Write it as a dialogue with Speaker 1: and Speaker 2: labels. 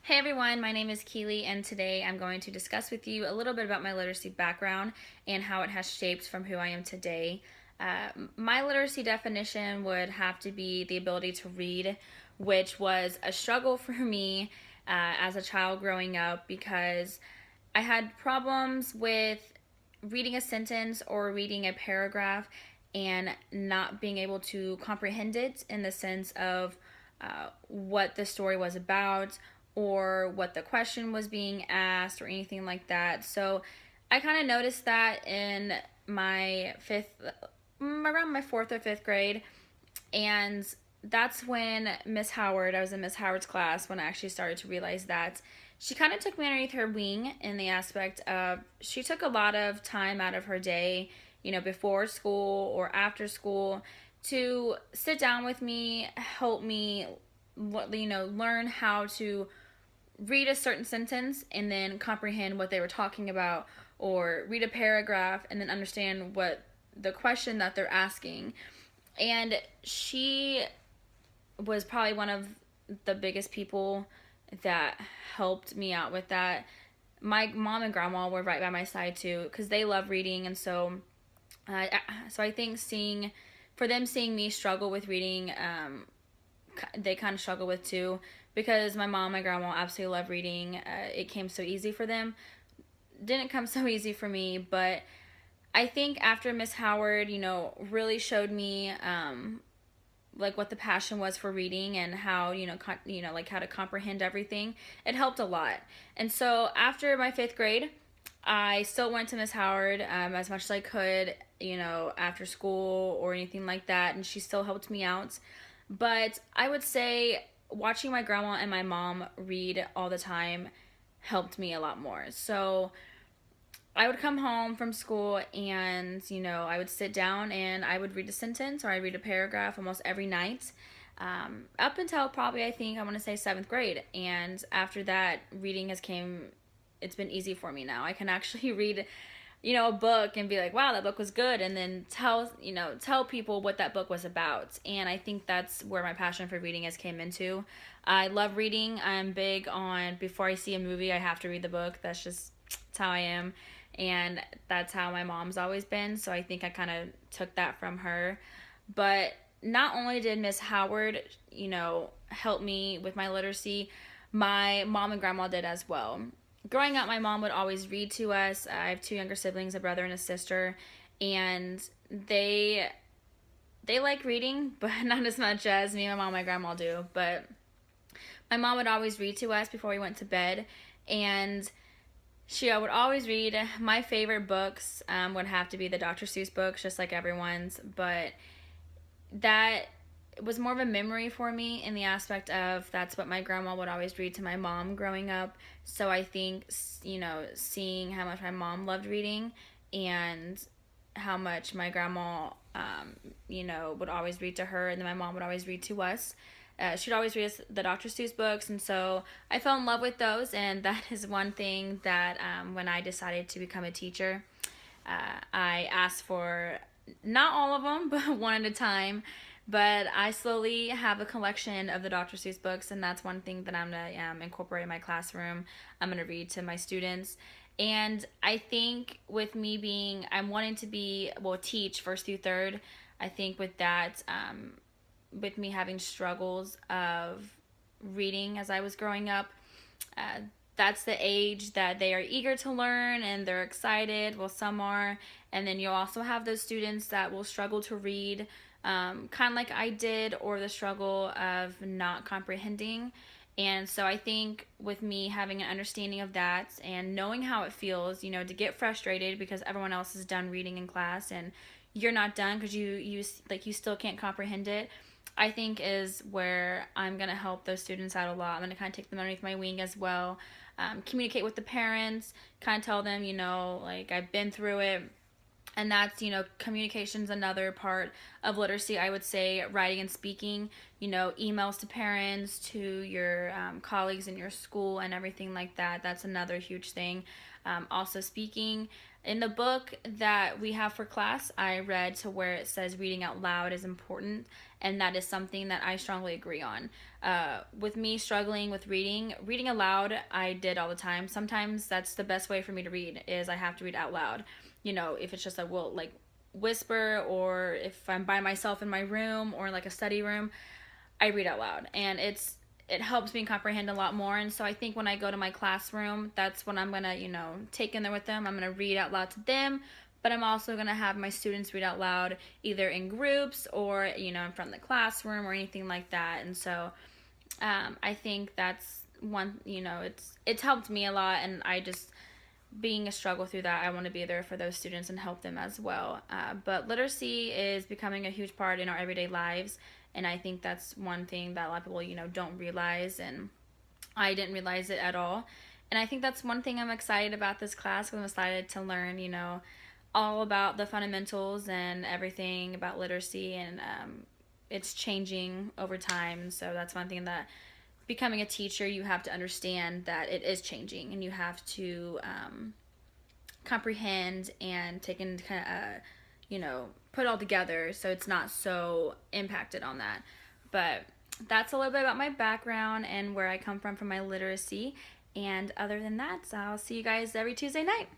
Speaker 1: Hey everyone, my name is Keely, and today I'm going to discuss with you a little bit about my literacy background and how it has shaped from who I am today. My literacy definition would have to be the ability to read, which was a struggle for me as a child growing up because I had problems with reading a sentence or reading a paragraph and not being able to comprehend it in the sense of what the story was about or what the question was being asked or anything like that. So I kind of noticed that in my around my fourth or fifth grade. And that's when I was in Miss Howard's class when I actually started to realize that she kind of took me underneath her wing in the aspect of she took a lot of time out of her day, before school or after school to sit down with me, help me, learn how to read a certain sentence and then comprehend what they were talking about, or read a paragraph and then understand what the question that they're asking. And she was probably one of the biggest people that helped me out with that. My mom and grandma were right by my side too because they love reading, and uh, so I think seeing me struggle with reading, they kind of struggle with too because my mom and grandma absolutely love reading. It came so easy for them. Didn't come so easy for me, but I think after Miss Howard, really showed me like what the passion was for reading and how like how to comprehend everything. It helped a lot. And so after my fifth grade, I still went to Miss Howard as much as I could, after school or anything like that, and she still helped me out. But I would say watching my grandma and my mom read all the time helped me a lot more. So I would come home from school and, I would sit down and I would read a sentence or I'd read a paragraph almost every night, up until probably, I want to say seventh grade. And after that, it's been easy for me now. I can actually read, a book and be like, wow, that book was good. And then tell people what that book was about. And I think that's where my passion for reading has came into. I love reading. I'm big on, before I see a movie, I have to read the book. That's how I am, and that's how my mom's always been. So I think I kind of took that from her. But not only did Miss Howard, help me with my literacy, my mom and grandma did as well. Growing up, my mom would always read to us. I have two younger siblings, a brother and a sister, and they like reading, but not as much as me, my mom, and my grandma do. But my mom would always read to us before we went to bed, and I would always read. My favorite books would have to be the Dr. Seuss books, just like everyone's, but that was more of a memory for me in the aspect of that's what my grandma would always read to my mom growing up. So I think, seeing how much my mom loved reading and how much my grandma, would always read to her, and then my mom would always read to us. She'd always read us the Dr. Seuss books, and so I fell in love with those. And that is one thing that when I decided to become a teacher, I asked for not all of them, but one at a time. But I slowly have a collection of the Dr. Seuss books, and that's one thing that I'm going to incorporate in my classroom. I'm going to read to my students. And I think with me I'm wanting to teach first through third. I think with that, with me having struggles of reading as I was growing up, that's the age that they are eager to learn and they're excited. Well, some are. And then you'll also have those students that will struggle to read, kind of like I did, or the struggle of not comprehending. And so I think with me having an understanding of that and knowing how it feels, to get frustrated because everyone else is done reading in class and you're not done because you still can't comprehend it, I think is where I'm going to help those students out a lot. I'm going to kind of take them underneath my wing as well. Communicate with the parents, kind of tell them, like I've been through it. And that's, communication's another part of literacy, I would say. Writing and speaking, emails to parents, to your colleagues in your school and everything like that. That's another huge thing. Also speaking. In the book that we have for class, I read to where it says reading out loud is important, and that is something that I strongly agree on. With me struggling with reading aloud, I did all the time. Sometimes that's the best way for me to read, is I have to read out loud. You know, if it's just a will like whisper, or if I'm by myself in my room or like a study room, I read out loud, and it helps me comprehend a lot more. And so I think when I go to my classroom, that's when I'm gonna, take in there with them. I'm gonna read out loud to them, but I'm also gonna have my students read out loud, either in groups or in front of the classroom or anything like that. And so I think that's one. It's helped me a lot, and I just, being a struggle through that, I want to be there for those students and help them as well. But literacy is becoming a huge part in our everyday lives, and I think that's one thing that a lot of people, don't realize, and I didn't realize it at all. And I think that's one thing I'm excited about this class, because I'm excited to learn, all about the fundamentals and everything about literacy, and it's changing over time. So that's one thing that, becoming a teacher, you have to understand that it is changing, and you have to comprehend and take into kind of, put it all together so it's not so impacted on that. But that's a little bit about my background and where I come from my literacy. And other than that, so I'll see you guys every Tuesday night.